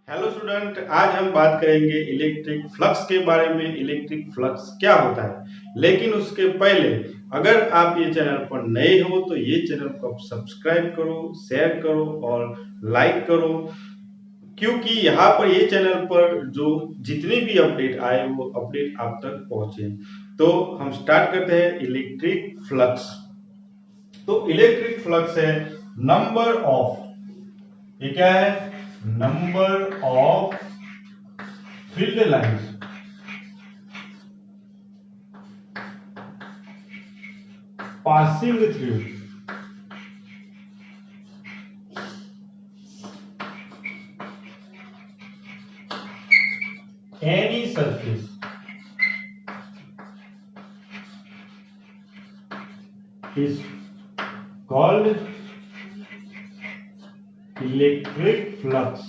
Hello student, आज हम बात करेंगे इलेक्ट्रिक फ्लक्स के बारे में। इलेक्ट्रिक फ्लक्स क्या होता है, लेकिन उसके पहले अगर आप ये चैनल पर नए हो तो ये चैनल को आप सब्सक्राइब करो, शेयर करो और लाइक करो, क्योंकि यहाँ पर ये चैनल पर जो जितनी भी अपडेट आए वो अपडेट आप तक पहुंचे। तो हम स्टार्ट करते हैं इलेक्ट्रिक फ्लक्स। तो इलेक्ट्रिक फ्लक्स है नंबर ऑफ, ये क्या है, number of field lines passing through any surface is called electric flux।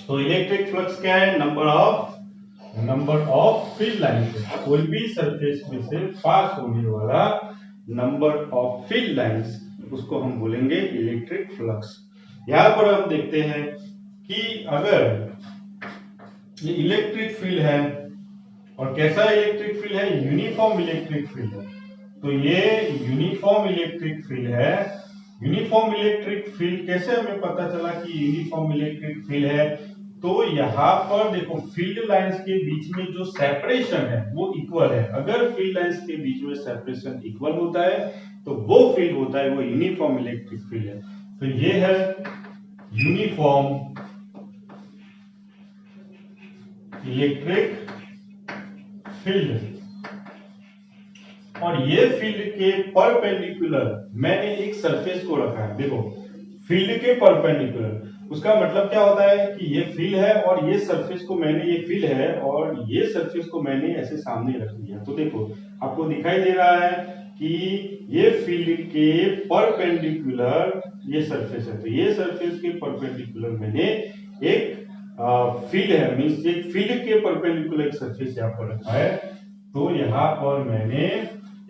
तो इलेक्ट्रिक फ्लक्स क्या है, नंबर ऑफ फील्ड लाइंस है, कोई भी सरफेस में से पास होने वाला नंबर ऑफ फील्ड लाइंस, उसको हम बोलेंगे इलेक्ट्रिक फ्लक्स। यहां पर हम देखते हैं कि अगर ये इलेक्ट्रिक फील्ड है, और कैसा इलेक्ट्रिक फील्ड है, यूनिफॉर्म इलेक्ट्रिक फील्ड है। तो ये यूनिफॉर्म इलेक्ट्रिक फील्ड है। यूनिफॉर्म इलेक्ट्रिक फील्ड कैसे हमें पता चला कि यूनिफॉर्म इलेक्ट्रिक फील्ड है? तो यहाँ पर देखो, फील्ड लाइंस के बीच में जो सेपरेशन है वो इक्वल है। अगर फील्ड लाइंस के बीच में सेपरेशन इक्वल होता है तो वो फील्ड होता है, वो यूनिफॉर्म इलेक्ट्रिक फील्ड है। तो ये है यूनिफॉर्म इलेक्ट्रिक फील्ड। और ये फील्ड के परपेंडिकुलर मैंने एक सरफेस को रखा है। देखो, फील्ड के परपेंडिकुलर, उसका मतलब क्या होता है कि ये फील्ड है और ये सरफेस को मैंने, ये फील्ड है और ये सरफेस को मैंने ऐसे सामने रख दिया। तो देखो, आपको दिखाई दे रहा है कि ये फील्ड के परपेंडिकुलर ये सरफेस है। तो ये सरफेस के परपेंडिकुलर मैंने एक फील्ड है, मींस एक फील्ड के परपेंडिकुलर एक सरफेस यहाँ पर रखा है। तो यहाँ पर मैंने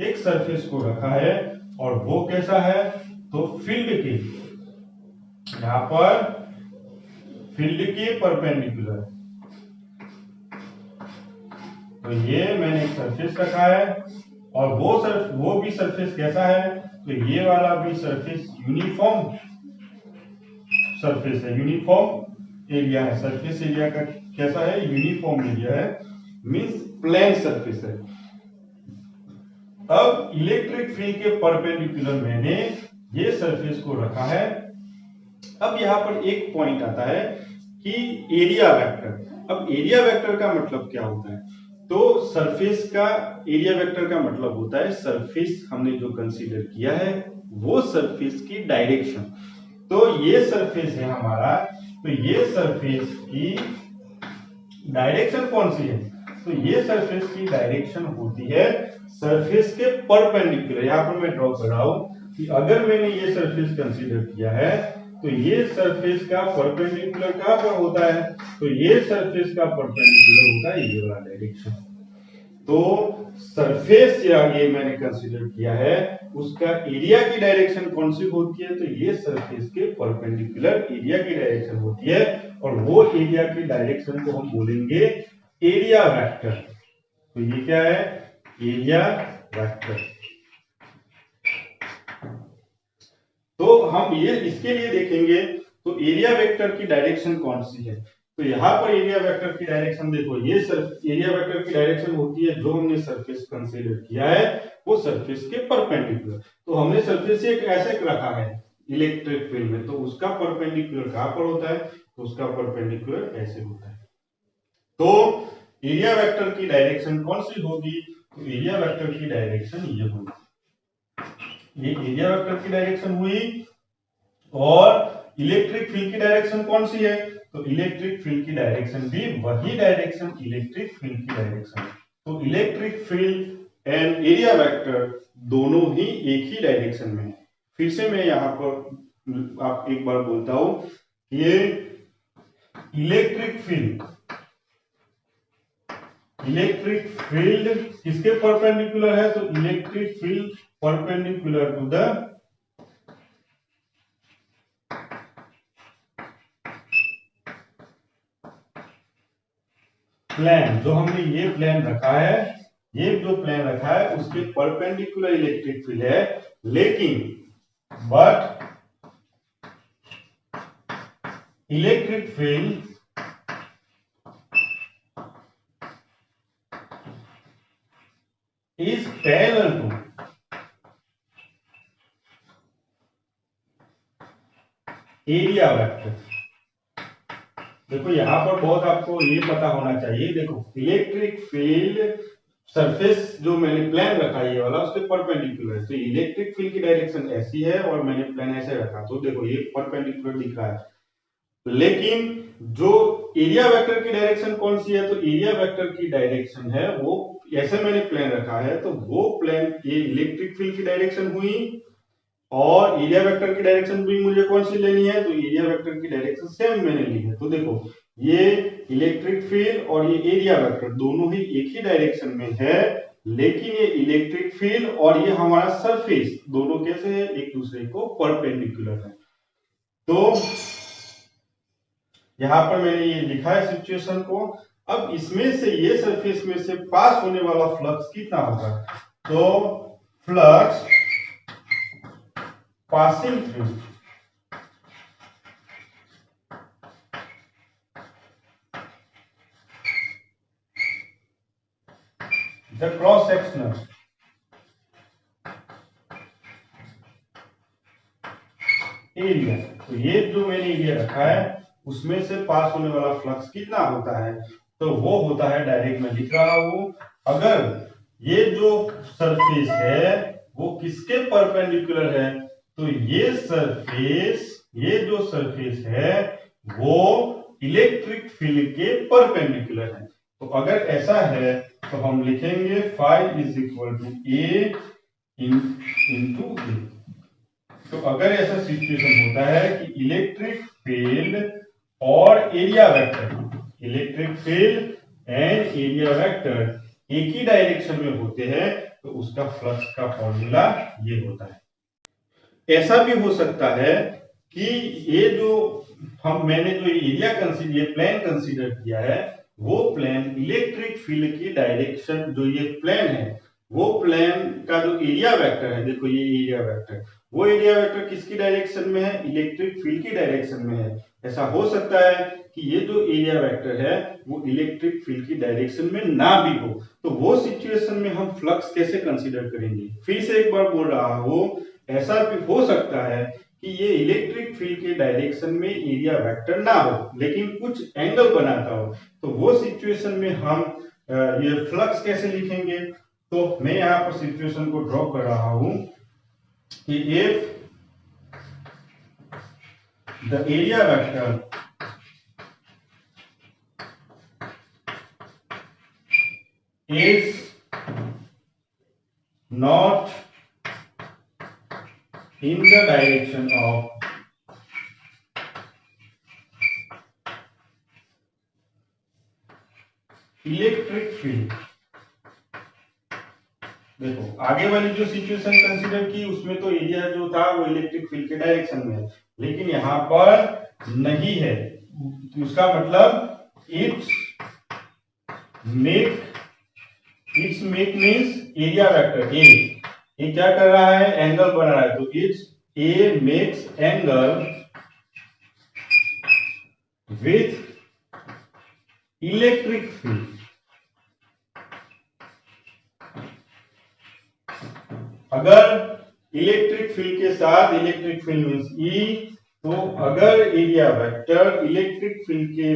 एक सरफेस को रखा है, और वो कैसा है, तो फील्ड के, यहां पर फील्ड के परपेंडिकुलर। तो ये मैंने एक सरफेस रखा है, और वो भी सरफेस कैसा है, तो ये वाला भी सरफेस यूनिफॉर्म सरफेस है, यूनिफॉर्म एरिया है। सरफेस एरिया का कैसा है, यूनिफॉर्म एरिया है, मींस प्लेन सरफेस है। अब इलेक्ट्रिक फील्ड के परपेंडिकुलर मैंने ये सरफेस को रखा है। अब यहां पर एक पॉइंट आता है कि एरिया वेक्टर। अब एरिया वेक्टर का मतलब क्या होता है, तो सरफेस का एरिया वेक्टर का मतलब होता है सरफेस हमने जो कंसीडर किया है वो सरफेस की डायरेक्शन। तो ये सरफेस है हमारा, तो ये सरफेस की डायरेक्शन कौन सी है, तो ये सरफेस की डायरेक्शन होती है सरफेस के परपेंडिकुलर। यहां पर मैं ड्रॉ कर रहा हूं कि अगर मैंने ये सरफेस कंसीडर किया है तो ये सरफेस का परपेंडिकुलर कहां पर होता है, तो ये सरफेस का परपेंडिकुलर होता है ये वाला डायरेक्शन। तो सरफेस ये मैंने कंसीडर किया है, उसका एरिया की डायरेक्शन कौन सी होती है, तो ये सरफेस के परपेंडिकुलर एरिया की डायरेक्शन होती है, और वो एरिया की डायरेक्शन को हम बोलेंगे एरिया वेक्टर। तो ये क्या है, एरिया वेक्टर। तो हम ये इसके लिए देखेंगे, तो एरिया वेक्टर की डायरेक्शन कौन सी है। तो यहाँ पर एरिया वेक्टर की डायरेक्शन देखो, ये एरिया वेक्टर की डायरेक्शन होती है जो हमने सरफेस कंसीडर किया है वो सरफेस के परपेंडिकुलर। तो हमने सरफेस एक ऐसे रखा है इलेक्ट्रिक फील्ड में, तो उसका परपेंडिकुलर कहां पर होता है, तो उसका परपेंडिकुलर ऐसे होता है। तो एरिया वेक्टर की डायरेक्शन कौन सी होगी, तो एरिया वेक्टर की डायरेक्शन ये होगी, ये एरिया वेक्टर की डायरेक्शन हुई। और इलेक्ट्रिक फील्ड की डायरेक्शन कौन सी है, तो इलेक्ट्रिक फील्ड की डायरेक्शन भी वही डायरेक्शन इलेक्ट्रिक फील्ड की डायरेक्शन। तो electric field and area vector दोनों ही एक ही डायरेक्शन में है। फिर से मैं यहां पर आप एक बार बोलता हूं, ये इलेक्ट्रिक फील्ड किसके परपेंडिकुलर है, तो electric field perpendicular to the plane जो हमने ये प्लेन रखा है, ये जो प्लेन रखा है उसके परपेंडिकुलर इलेक्ट्रिक फील्ड है, लेकिन but electric field is parallel to area vector. देखो यहां पर बहुत आपको ये पता होना चाहिए, देखो इलेक्ट्रिक फील्ड सरफेस जो मैंने प्लेन रखा है ये वाला उसके परपेंडिकुलर है, तो इलेक्ट्रिक फील्ड की डायरेक्शन ऐसी है और मैंने प्लेन ऐसे रखा, तो देखो ये परपेंडिकुलर दिख रहा है, लेकिन जो एरिया वेक्टर की डायरेक्शन कौन सी है, तो एरिया वेक्टर की डायरेक्शन है वो, ऐसे मैंने प्लेन रखा है तो वो प्लेन ये इलेक्ट्रिक फील्ड की डायरेक्शन हुई, और एरिया वेक्टर की डायरेक्शन भी मुझे कौन सी लेनी है, तो एरिया वेक्टर की डायरेक्शन सेम मैंने ली है। तो देखो ये इलेक्ट्रिक फील्ड और ये एरिया वेक्टर दोनों ही एक ही डायरेक्शन में है, लेकिन ये इलेक्ट्रिक फील्ड और ये हमारा सरफेस दोनों कैसे है, एक दूसरे को परपेंडिकुलर है। तो यहां पर मैंने ये लिखा है सिचुएशन को। अब इसमें से ये सरफेस में से पास होने वाला फ्लक्स कितना होगा, तो flux passing through the cross sectional area, तो ये जो मैंने एरिया रखा है उसमें से पास होने वाला फ्लक्स कितना होता है, तो वो होता है, डायरेक्ट मैं लिख रहा हूं, अगर ये जो सरफेस है वो किसके परपेंडिकुलर है, तो ये जो सरफेस है वो इलेक्ट्रिक फील्ड के परपेंडिकुलर है। तो अगर ऐसा है तो हम लिखेंगे phi is equal to a into a. तो अगर ऐसा सिचुएशन होता है कि इलेक्ट्रिक फील्ड और area vector, electric field and area vector एक ही डायरेक्शन में होते हैं, तो उसका फ्लक्स का फॉर्मूला ये होता है। ऐसा भी हो सकता है कि ये जो मैंने जो एरिया कंसीडर, ये प्लेन कंसीडर किया है, वो प्लेन इलेक्ट्रिक फील्ड की डायरेक्शन, जो ये प्लेन है वो प्लेन का जो एरिया वेक्टर है, देखो ये एरिया वेक्टर, वो एरिया वेक्टर किसकी डायरेक्शन में है, इलेक्ट्रिक फील्ड की डायरेक्शन में है। ऐसा हो सकता है कि ये जो एरिया वेक्टर है वो इलेक्ट्रिक फील्ड की डायरेक्शन में ना भी हो, तो वो सिचुएशन में हम फ्लक्स कैसे कंसीडर करेंगे। फिर से एक बार बोल रहा हूं, ऐसा भी हो सकता है कि ये इलेक्ट्रिक फील्ड के डायरेक्शन में एरिया वेक्टर ना हो लेकिन कुछ एंगल बनाता हो, तो वो सिचुएशन में हम ये फ्लक्स कैसे लिखेंगे। तो मैं यहां पर सिचुएशन को ड्रॉ कर रहा हूं कि if the area vector is not in the direction of electric field. देखो आगे वाली जो सिचुएशन कंसीडर की उसमें तो एरिया जो था वो इलेक्ट्रिक फील्ड के डायरेक्शन में है, लेकिन यहां पर नहीं है, तो उसका मतलब it's make means area vector A, ये क्या कर रहा है, एंगल बना रहा है, तो it's A makes angle with electric field. अगर इलेक्ट्रिक फील्ड के साथ, इलेक्ट्रिक फील्ड मीन्स ई, तो अगर एरिया वेक्टर इलेक्ट्रिक फील्ड के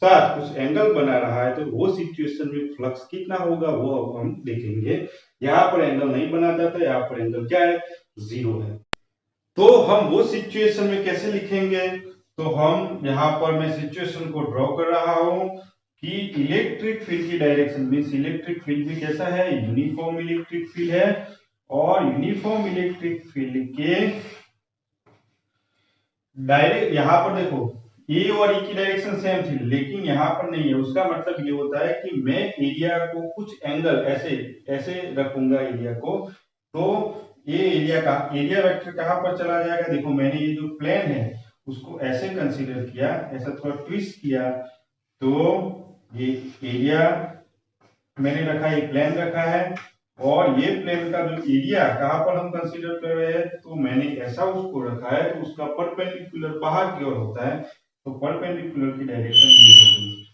साथ कुछ एंगल बना रहा है तो वो सिचुएशन में फ्लक्स कितना होगा वो अब हम देखेंगे। यहां पर एंगल नहीं बनाता था, यहाँ पर एंगल क्या है, 0 है। तो हम वो सिचुएशन में कैसे लिखेंगे, तो हम यहां पर मैं सिचुएशन को ड्रॉ कर रहा हूं कि इलेक्ट्रिक फील्ड की डायरेक्शन मीन्स इलेक्ट्रिक फील्ड भी कैसा है, यूनिफॉर्म इलेक्ट्रिक फील्ड है, और यूनिफॉर्म इलेक्ट्रिक फील्ड के डायरेक्ट यहां पर देखो ए और ई की डायरेक्शन सेम थी लेकिन यहां पर नहीं है, उसका मतलब ये होता है कि मैं एरिया को कुछ एंगल ऐसे ऐसे रखूंगा एरिया को, तो ये एरिया वेक्टर कहां पर चला जाएगा, देखो मैंने ये जो प्लेन है उसको ऐसे कंसीडर किया, ऐसा थोड़ा ट्विस्ट किया, तो ये एरिया मैंने रखा है, प्लेन रखा है, और ये प्लेन का जो एरिया कहाँ पर हम कंसीडर कर रहे हैं, तो मैंने ऐसा उसको रखा है तो उसका परपेंडिकुलर बाहर की ओर होता है, तो परपेंडिकुलर की डायरेक्शन ये हो गई।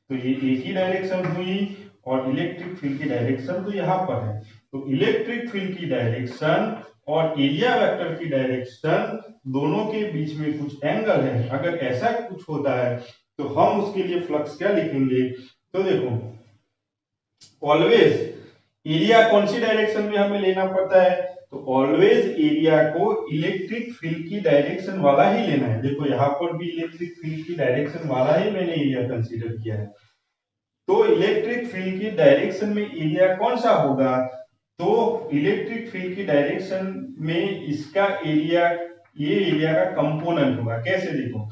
तो ये एक ही डायरेक्शन हुई, और इलेक्ट्रिक फील्ड की डायरेक्शन तो यहाँ पर है। तो इलेक्ट्रिक फील्ड की डायरेक्शन और एरिया वेक्टर की डायरेक्शन दोनों के बीच में कुछ एंगल है। अगर ऐसा कुछ होता है तो हम उसके लिए फ्लक्स क्या लिखेंगे, तो देखो ऑलवेज एरिया कौन सी डायरेक्शन में हमें लेना पड़ता है, तो ऑलवेज एरिया को इलेक्ट्रिक फील्ड की डायरेक्शन वाला ही लेना है। देखो यहाँ पर भी इलेक्ट्रिक फील्ड की डायरेक्शन वाला ही मैंने एरिया कंसीडर किया है। तो इलेक्ट्रिक फील्ड की डायरेक्शन में एरिया कौन सा होगा, तो इलेक्ट्रिक फील्ड की डायरेक्शन में इसका एरिया, ये एरिया का कंपोनेंट होगा। कैसे, देखो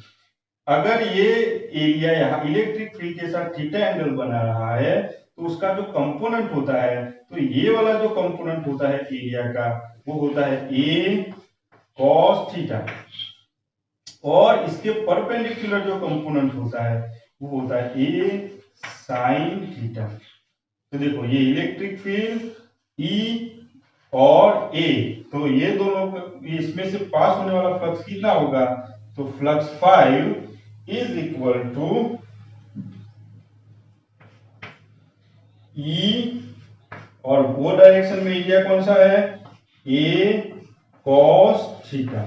अगर ये एरिया यहाँ इलेक्ट्रिक फील्ड के साथ थीटा एंगल बना रहा है, तो उसका जो कंपोनेंट होता है, तो ये वाला जो कंपोनेंट होता है एरिया का, वो होता है ए कॉस थीटा, और इसके परपेंडिकुलर जो कंपोनेंट होता है वो होता है ए साइन थीटा। तो देखो ये इलेक्ट्रिक फील्ड ई और ए, तो ये दोनों इसमें से पास होने वाला फ्लक्स कितना होगा, तो फ्लक्स 5 इज इक्वल टू ई, और वो डायरेक्शन में एरिया कौन सा है, ए कॉस थीटा।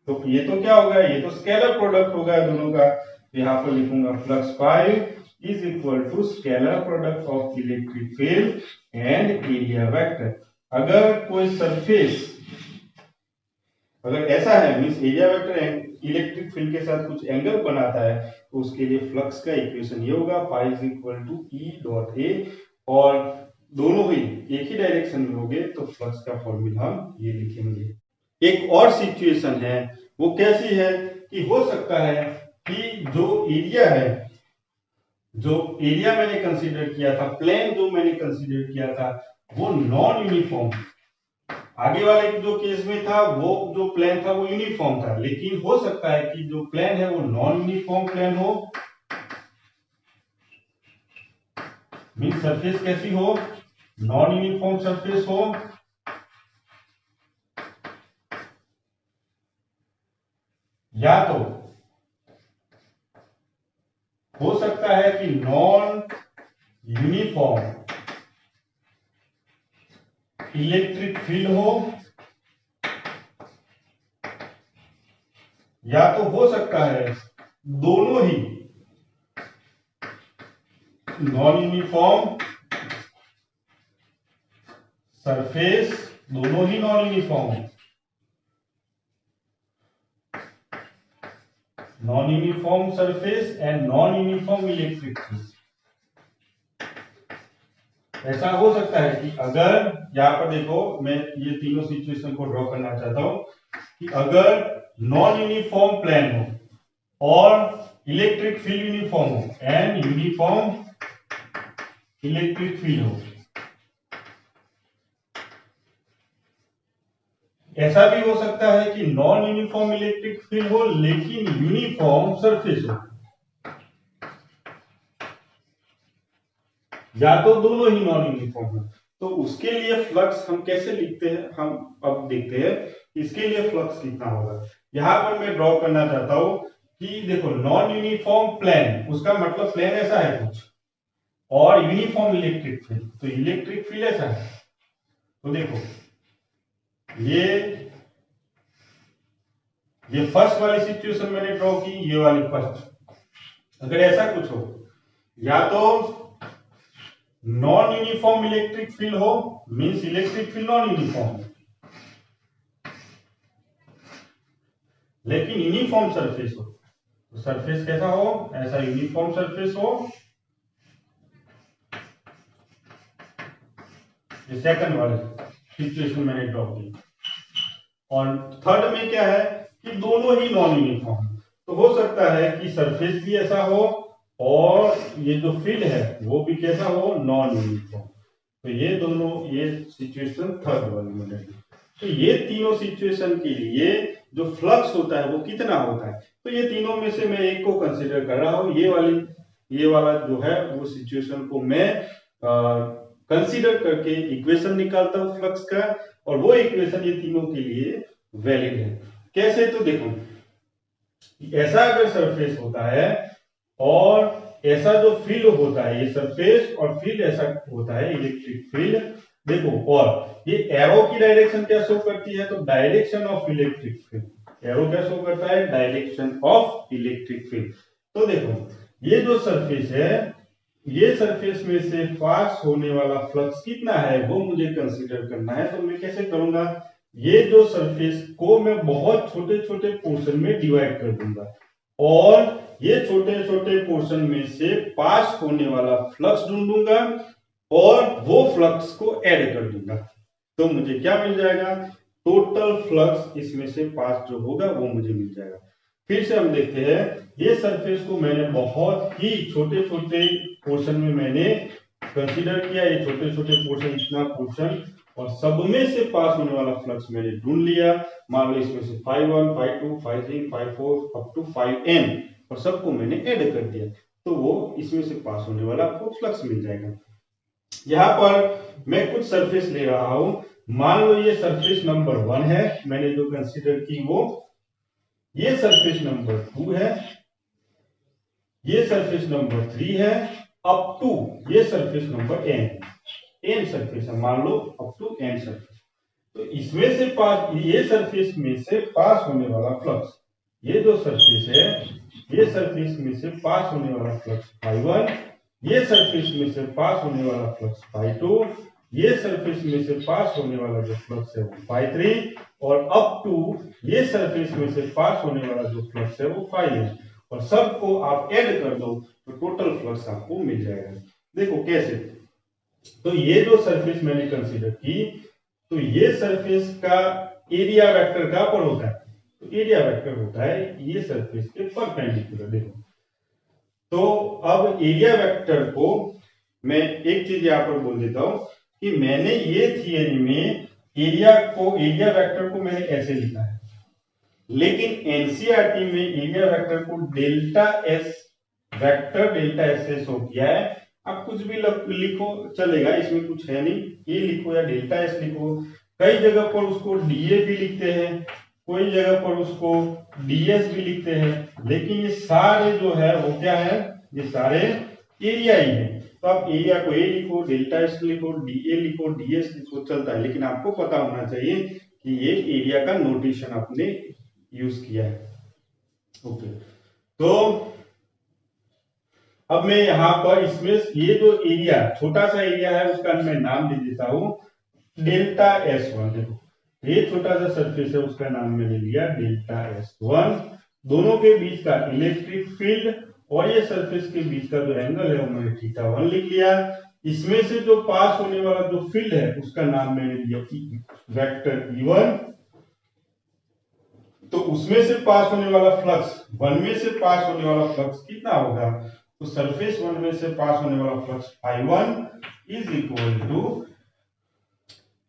तो ये तो क्या होगा, ये तो स्केलर प्रोडक्ट होगा दोनों का। यहाँ पर लिखूंगा flux 5 is equal to scalar product of electric field and area vector. अगर कोई सरफेस अगर ऐसा है, means area vector electric field के साथ कुछ एंगल बनाता है, तो उसके लिए फ्लक्स का इक्वेशन ये होगा, phi is equal to E dot A, और दोनों ही एक ही डायरेक्शन में होंगे तो फ्लक्स का फॉर्मूला हम ये लिखेंगे। एक और सिचुएशन है, वो कैसी है कि हो सकता है कि जो एरिया है, जो एरिया मैंने कंसीडर किया था, प्लेन जो मैंने कंसीडर किया था, वो नॉन यूनिफॉर्म, आगे वाले जो केस में था वो जो प्लेन था वो यूनिफॉर्म था, लेकिन हो सकता है कि जो प्लेन है वो नॉन यूनिफॉर्म प्लेन हो, मीन सरफेस कैसी हो, नॉन यूनिफॉर्म सरफेस हो, या तो हो सकता है कि नॉन यूनिफॉर्म इलेक्ट्रिक फील्ड हो, या तो हो सकता है दोनों ही नॉन यूनिफॉर्म सरफेस, दोनों ही non uniform surface and non uniform electric field. ऐसा हो सकता है कि अगर यहां पर देखो, मैं ये तीनों सिचुएशन को ड्रॉ करना चाहता हूं कि अगर नॉन यूनिफॉर्म प्लेन हो और इलेक्ट्रिक फील्ड यूनिफॉर्म हो एंड यूनिफॉर्म इलेक्ट्रिक फील्ड हो, ऐसा भी हो सकता है कि नॉन यूनिफॉर्म इलेक्ट्रिक फील्ड हो लेकिन यूनिफॉर्म सरफेस हो, या तो दोनों ही नॉन यूनिफॉर्म हो। तो उसके लिए फ्लक्स हम कैसे लिखते हैं, हम अब देखते हैं इसके लिए फ्लक्स कितना होगा। यहां पर मैं ड्रॉ करना चाहता हूं कि देखो नॉन यूनिफॉर्म प्लेन, उसका मतलब प्लेन ऐसा है कुछ, और यूनिफॉर्म इलेक्ट्रिक फील्ड, तो इलेक्ट्रिक फील्ड ऐसा है। तो देखो ये फर्स्ट वाली सिचुएशन मैंने ड्रॉ की, ये वाली फर्स्ट। अगर ऐसा कुछ हो, या तो नॉन यूनिफॉर्म इलेक्ट्रिक फील्ड हो, means electric field non uniform, लेकिन यूनिफॉर्म सरफेस हो, तो सरफेस कैसा हो, ऐसा यूनिफॉर्म सरफेस हो। ये सेकंड वाली सिचुएशन मैंने ड्रॉ की। और थर्ड में क्या है कि दोनों ही नॉन यूनिफॉर्म, तो हो सकता है कि सरफेस भी ऐसा हो और ये जो फील्ड है वो भी कैसा हो, नॉन यूनिफॉर्म। तो ये दोनों, ये सिचुएशन थर्ड वाली मैंने ली। तो ये तीनों सिचुएशन के लिए जो फ्लक्स होता है वो कितना होता है, तो ये तीनों में से मैं एक को कंसीडर कर रहा हूं, ये वाली ये वाला जो है वो सिचुएशन को मैं कंसीडर करके इक्वेशन निकालता हूं फ्लक्स का, और वो इक्वेशन ये तीनों के लिए वैलिड है। कैसे? तो देखो, ऐसा अगर सरफेस होता है और ऐसा जो फील्ड होता है, ये सरफेस और फील्ड ऐसा होता है, इलेक्ट्रिक फील्ड, देखो, और ये एरो की डायरेक्शन क्या शो करती है? तो direction of electric field. Arrow क्या शो करता है? Direction of electric field. तो देखो, ये जो सरफेस है, ये सरफेस में से पास होने वाला फ्लक्स कितना है वो मुझे कंसीडर करना है। तो मैं कैसे करूंगा? ये जो सरफेस को मैं बहुत छोटे छोटे पोर्शन में डिवाइड कर दूंगा, और ये छोटे छोटे पोर्शन में से पास होने वाला फ्लक्स ढूंढूंगा और वो फ्लक्स को ऐड कर दूंगा। तो मुझे क्या मिल जाएगा? टोटल फ्लक्स इसमें से पास जो होगा वो मुझे मिल जाएगा। फिर से हम देखते हैं, ये सरफेस को मैंने बहुत ही छोटे छोटे पोर्शन में मैंने कंसीडर किया। ये छोटे छोटे पोर्शन, इतना पोर्शन, और सब में से पास होने वाला फ्लक्स मैंने ढूंढ लिया। मान लो इसमें से 5(1), 5(2), 5(3), 5(4) अप टू 5n, और सबको मैंने ऐड कर दिया, तो वो इसमें से पास होने वाला आपको फ्लक्स मिल जाएगा। यहाँ पर मैं कुछ सरफेस ले रहा हूं। मान लो ये सरफेस नंबर 1 है, मैंने जो कंसीडर की वो, ये सरफेस नंबर 2 है, ये सरफेस नंबर 3 है, अप टू ये सरफेस नंबर n सरफेस है, मान लो अप टू n सरफेस। तो इसमें से पास, ये सरफेस में से पास होने वाला फ्लक्स, ये जो सरफेस है, ये सरफेस में से पास होने वाला फ्लक्स φ1, ये सरफेस में से पास होने वाला फ्लक्स φ2, ये सरफेस में से पास होने वाला जो फ्लक्स है वो φ3, और अप टू ये सरफेस में से पास होने वाला जो फ्लक्स है वो φ है, और सबको आप ऐड कर दो तो टोटल फ्लक्स आपको मिल जाएगा। देखो कैसे? तो ये जो सरफेस मैंने कंसीडर की, तो ये सरफेस का एरिया वेक्टर कहां पर होता है? तो एरिया वेक्टर होता है ये सरफेस के परपेंडिकुलर। देखो, तो अब एरिया वेक्टर को मैं एक चीज यहां पर बोल देता हूं कि मैंने ये थियरी में एरिया वेक्टर को मैंने ऐसे लिखा है, लेकिन एनसीईआरटी में एरिया वेक्टर को delta S vector, delta S से शो किया है। आप कुछ भी लिखो चलेगा, इसमें कुछ है नहीं, ये लिखो या डेल्टा एस लिखो। कई जगह पर उसको डीए भी लिखते हैं, कोई जगह पर उसको डीएस भी लिखते हैं, लेकिन ये सारे जो है वो क्या है? ये सारे एरिया ही है। तो आप एरिया को ए लिखो, डेल्टा एस लिखो, डीए लिखो, डीएस लिखो, चलता है, लेकिन आपको पता होना चाहिए कि ये एरिया का नोटेशन आपने यूज किया है। ओके, तो अब मैं यहां पर इसमें ये जो एरिया, छोटा सा एरिया है, उसका मैं नाम दे देता हूं डेल्टा S1। देखो, ये छोटा सा सरफेस है, उसका नाम मैंने लिया डेल्टा S1। दोनों के बीच का इलेक्ट्रिक फील्ड और ये सरफेस के बीच का जो एंगल है वो मैंने θ1 लिख लिया। इसमें से जो पास होने वाला जो फील्ड है उसका नाम मैंने लिया वेक्टर E1। तो उसमें से पास होने वाला फ्लक्स, 1 में से पास होने वाला फ्लक्स कितना होगा? तो सरफेस 1 में से पास होने वाला फ्लक्स φ1 इज इक्वल टू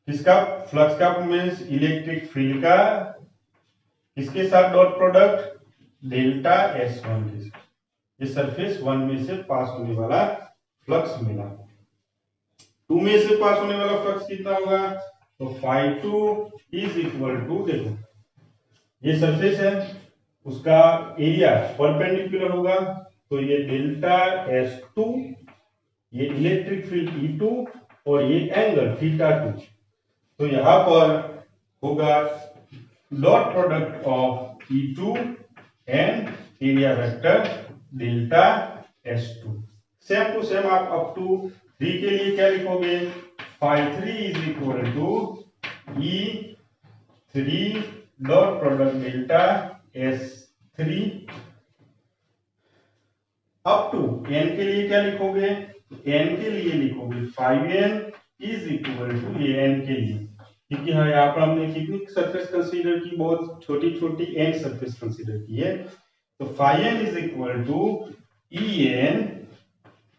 इसका फ्लक्स का मींस इलेक्ट्रिक फील्ड का इसके साथ डॉट प्रोडक्ट डेल्टा S1 के साथ, ये सरफेस 1 में से पास होने वाला फ्लक्स मिला। 2 में से पास होने वाला फ्लक्स कितना होगा? तो φ2 इज इक्वल टू, देखो ये सरफेस है, उसका एरिया परपेंडिकुलर होगा, तो ये डेल्टा S2, ये इलेक्ट्रिक फील्ड E2 और ये एंगल θ2। तो यहां पर होगा dot product of E2 and area vector delta S2। Same to same आप अप टू 3 के लिए क्या लिखोगे? φ3 is equal to E3 dot product delta S3। Up to n के लिए क्या लिखोगे? n के लिए लिखोगे 5n इज इक्वल टू ये n के लिए, क्योंकि हाँ यहाँ पर हमने कितनी सरफेस कंसीडर की? बहुत छोटी छोटी n सरफेस कंसीडर की है। तो φn is equal to en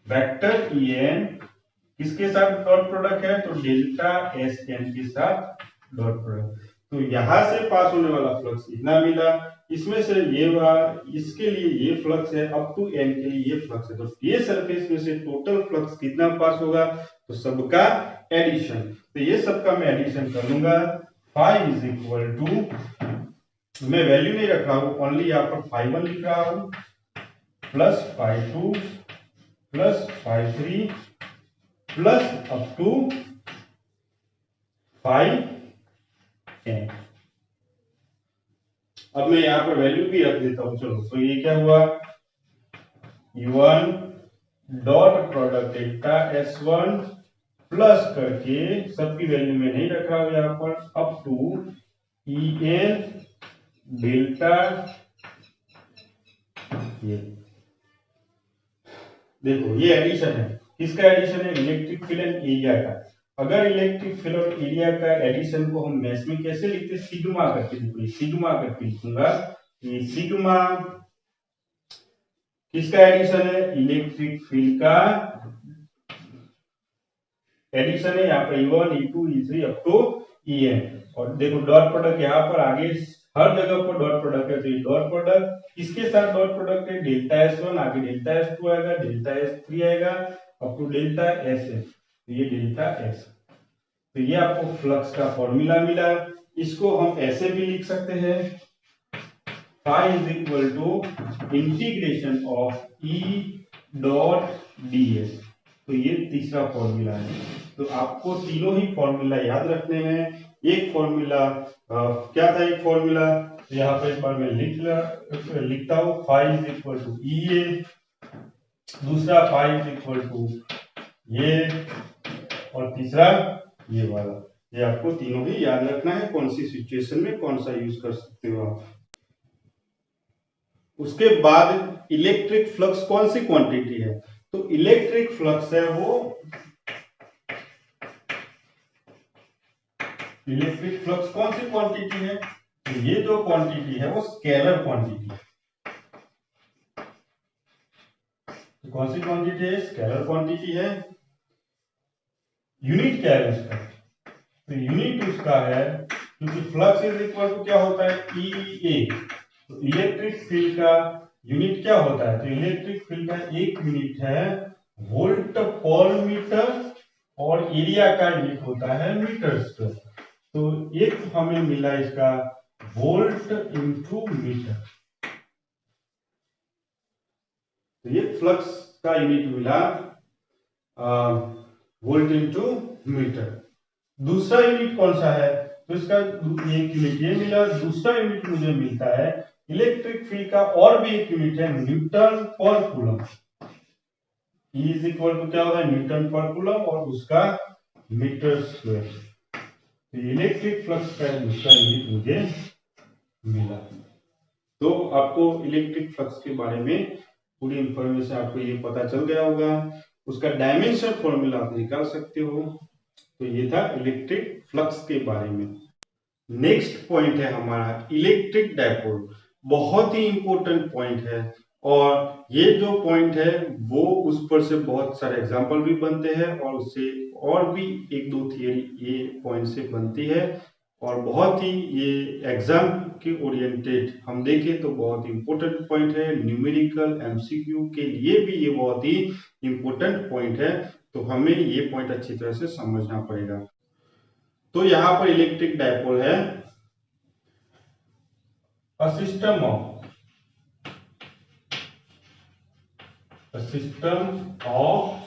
vector en किसके साथ डॉट प्रोडक्ट है? तो डेल्टा Sn के साथ डॉट प्रोडक्ट। तो यहां से पास होने वाला फ्लक्स इतना मिला, इसमें से ये इसके लिए ये फ्लक्स है, अप टू एन के लिए ये फ्लक्स है, तो ये सरफेस में से टोटल फ्लक्स कितना पास होगा, तो सबका एडिशन। तो ये सबका मैं एडिशन कर लूंगा। फाई इज इक्वल टू, मैं वैल्यू नहीं रख रहा हूं, ओनली यहाँ पर फाई 1 लिख रहा हूं, plus phi 2 plus phi 3 plus up to phi N. अब मैं यहाँ पर वैल्यू भी रख देता हूं, चलो। तो ये क्या हुआ, U1 dot product delta S1 plus करके सबकी वैल्यू में नहीं रखा हूं यहाँ पर, अप टू EN डेल्टा, ये देखो ये एडिशन है, किसका एडिशन है, इलेक्ट्रिक फील्ड एंड एरिया का। अगर इलेक्ट्रिक फील्ड और एरिया का एडिशन को हम मैथ्स में कैसे लिखते हैं, सिग्मा करके लिखूंगा, सिग्मा करके लिखूंगा। ये सिग्मा किसका एडिशन है, इलेक्ट्रिक फील्ड का एडिशन है, यहाँ पर E1 E2 E3 up to EN। और देखो डॉट प्रोडक्ट यहाँ पर आगे हर जगह पर डॉट प्रोडक्ट है, तो ये डॉट प्रोडक्ट किसके साथ डॉट प्रोडक्ट है, डेल्टा S1, आगे डेल्टा S2 आएगा, डेल्टा S3 आएगा, अप टू डेल्टा SS, तो ये डेल्टा S। तो ये आपको फ्लक्स का फॉर्मूला मिला। इसको हम ऐसे भी लिख सकते हैं, phi is equal to integration of E dot ds। तो ये तीसरा फॉर्मूला है। तो आपको तीनों ही फॉर्मूला याद रखने हैं। एक फॉर्मूला क्या था, एक फॉर्मूला तो यहाँ पर एक बार मैं लिखता हूँ, phi is equal to EA, दूसरा फाई इज इक्वल टू ये, और तीसरा ये वाला। ये आपको तीनों ही याद रखना है, कौन सी सिचुएशन में कौन सा यूज कर सकते हो आप। उसके बाद इलेक्ट्रिक फ्लक्स कौन सी क्वांटिटी है, तो इलेक्ट्रिक फ्लक्स है वो, इलेक्ट्रिक फ्लक्स कौन सी क्वांटिटी है, तो ये जो क्वांटिटी है वो स्केलर क्वांटिटी है। तो कौन सी क्वांटिटी है, स्केलर क्वांटिटी है। यूनिट क्या है उसका, तो यूनिट उसका है, क्योंकि फ्लक्स इज इक्वल टू क्या होता है, EA। तो इलेक्ट्रिक फील्ड का यूनिट क्या होता है, तो इलेक्ट्रिक फील्ड का एक यूनिट है वोल्ट पर मीटर, और एरिया का यूनिट होता है मीटर स्क्वायर। तो एक हमें मिला इसका वोल्ट इंटू मीटर, तो ये फ्लक्स का यूनिट मिला वोल्ट इंटू मीटर। दूसरा यूनिट कौन सा है, तो इसका एक यूनिट ये मिला, दूसरा यूनिट मुझे मिलता है इलेक्ट्रिक फील्ड का, और भी एक यूनिट है न्यूटन पर coulomb. E is equal to क्या होता है, न्यूटन पर कूलम, और उसका मीटर स्क्वायर। तो इलेक्ट्रिक फ्लक्स का दूसरा यूनिट मुझे मिला। तो आपको इलेक्ट्रिक फ्लक्स के बारे में पूरी इंफॉर्मेशन आपको ये पता चल गया होगा। उसका डायमेंशन फॉर्मूला आप निकाल सकते हो। तो ये था इलेक्ट्रिक फ्लक्स के बारे में। नेक्स्ट पॉइंट है हमारा इलेक्ट्रिक डायपोल। बहुत ही इंपॉर्टेंट पॉइंट है, और ये जो पॉइंट है वो उस पर से बहुत सारे एग्जांपल भी बनते हैं, और उससे और भी एक दो थियरी ये पॉइंट से बनती है, और बहुत ही ये एग्जाम के ओरिएंटेड हम देखें तो बहुत इंपॉर्टेंट पॉइंट है। न्यूमेरिकल MCQ के लिए भी ये बहुत ही इंपॉर्टेंट पॉइंट है, तो हमें ये पॉइंट अच्छी तरह से समझना पड़ेगा। तो यहाँ पर इलेक्ट्रिक डायपोल है a system of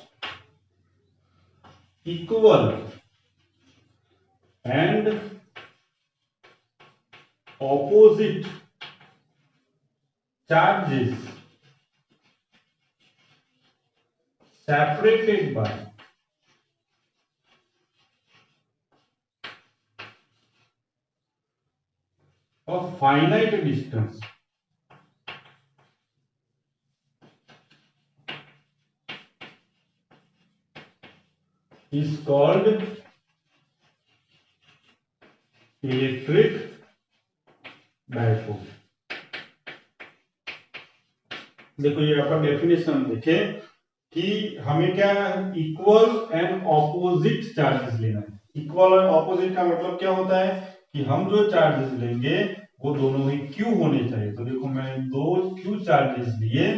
equal and opposite charges separated by a finite distance is called electric dipole। देखो ये आपका डेफिनेशन देखें कि हमें क्या इक्वल एंड ऑपोजिट चार्जेस लेना है। इक्वल और ऑपोजिट का मतलब क्या होता है कि हम जो चार्जेस लेंगे वो दोनों ही क्यू होने चाहिए। तो देखो मैंने दो क्यू चार्जेस लिए,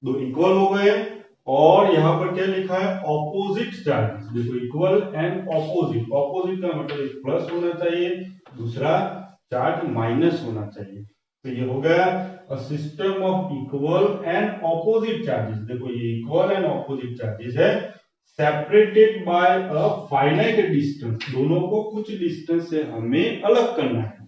दो इक्वल हो गए, और यहाँ पर क्या लिखा है, ऑपोजिट चार्जेस। देखो इक्वल एंड ऑपोजिट, ऑपोजिट का मतलब एक प्लस होना चाहिए, दूसरा चार्ज माइनस होना चाहिए। तो ये हो गया a system of equal and opposite charges. देखो ये इक्वल एंड ऑपोजिट चार्जेस है, separated by a finite distance. दोनों को कुछ डिस्टेंस से हमें अलग करना है।